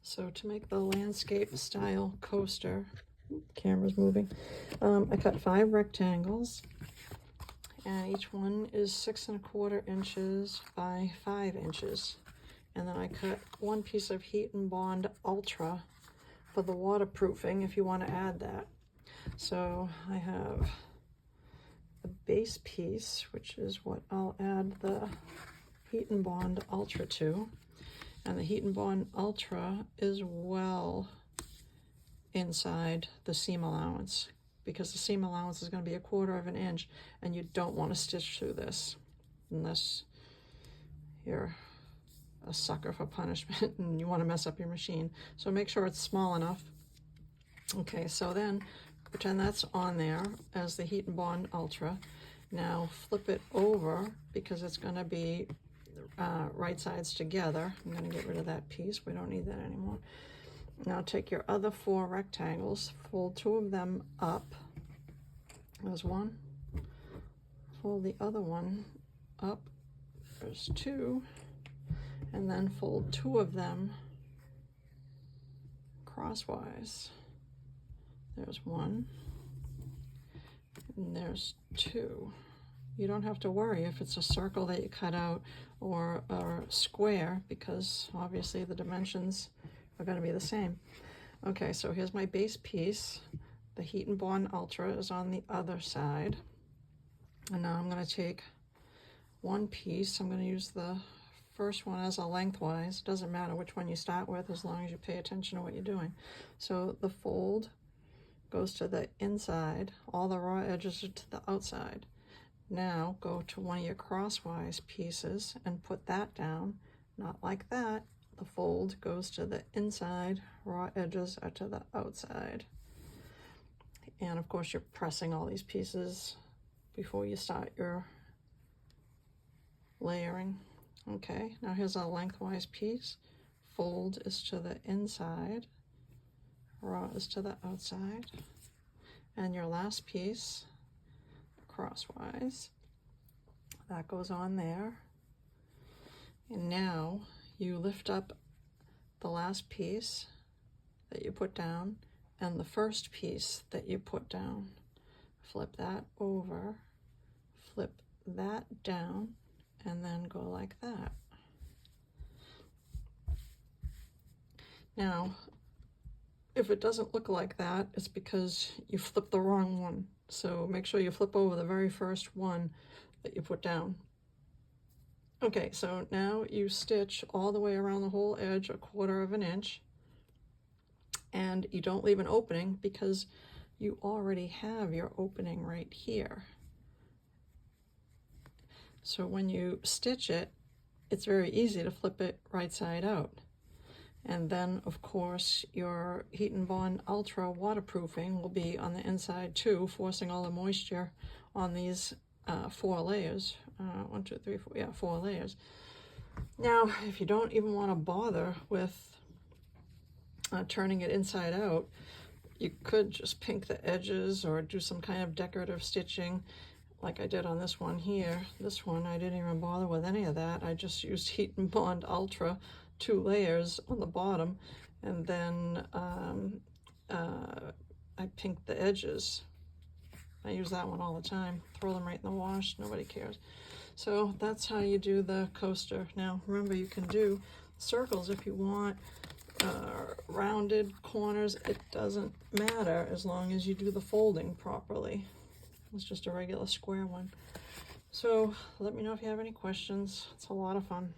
So to make the landscape style coaster, camera's moving, I cut 5 rectangles, and each one is 6 1/4 inches by 5 inches. And then I cut 1 piece of Heat and Bond Ultra for the waterproofing if you want to add that. So I have the base piece, which is what I'll add the Heat and Bond Ultra to. And the Heat and Bond Ultra is well inside the seam allowance, because the seam allowance is going to be 1/4 inch, and you don't want to stitch through this unless you're a sucker for punishment and you want to mess up your machine. So make sure it's small enough. Okay, so then pretend that's on there as the Heat and Bond Ultra. Now flip it over, because it's going to be right sides together. I'm going to get rid of that piece. We don't need that anymore. Now take your other 4 rectangles, fold 2 of them up. There's 1. Fold the other one up. There's 2. And then fold 2 of them crosswise. There's 1. And there's 2. You don't have to worry if it's a circle that you cut out or a square, because obviously the dimensions are going to be the same. Okay, so here's my base piece. The Heat and Bond Ultra is on the other side. And now I'm going to take 1 piece. I'm going to use the first one as a lengthwise. It doesn't matter which one you start with as long as you pay attention to what you're doing. So the fold goes to the inside, all the raw edges are to the outside. Now go to one of your crosswise pieces and put that down, not like that. The fold goes to the inside, raw edges are to the outside. And of course you're pressing all these pieces before you start your layering. Okay, now here's a lengthwise piece. Fold is to the inside, raw is to the outside. And your last piece, crosswise, that goes on there. And now you lift up the last piece that you put down and the first piece that you put down. Flip that over, flip that down, and then go like that. Now, if it doesn't look like that, it's because you flipped the wrong one. So make sure you flip over the very first one that you put down. Okay, so now you stitch all the way around the whole edge 1/4 inch, and you don't leave an opening because you already have your opening right here. So when you stitch it, it's very easy to flip it right side out. And then, of course, your Heat and Bond Ultra waterproofing will be on the inside too, forcing all the moisture on these 4 layers. 1, 2, 3, 4, yeah, 4 layers. Now, if you don't even want to bother with turning it inside out, you could just pink the edges or do some kind of decorative stitching like I did on this one here. This one, I didn't even bother with any of that. I just used Heat and Bond Ultra, 2 layers on the bottom, and then I pinked the edges. I use that one all the time. Throw them right in the wash, nobody cares. So that's how you do the coaster. Now remember, you can do circles if you want, rounded corners, it doesn't matter as long as you do the folding properly. It's just a regular square one. So let me know if you have any questions. It's a lot of fun.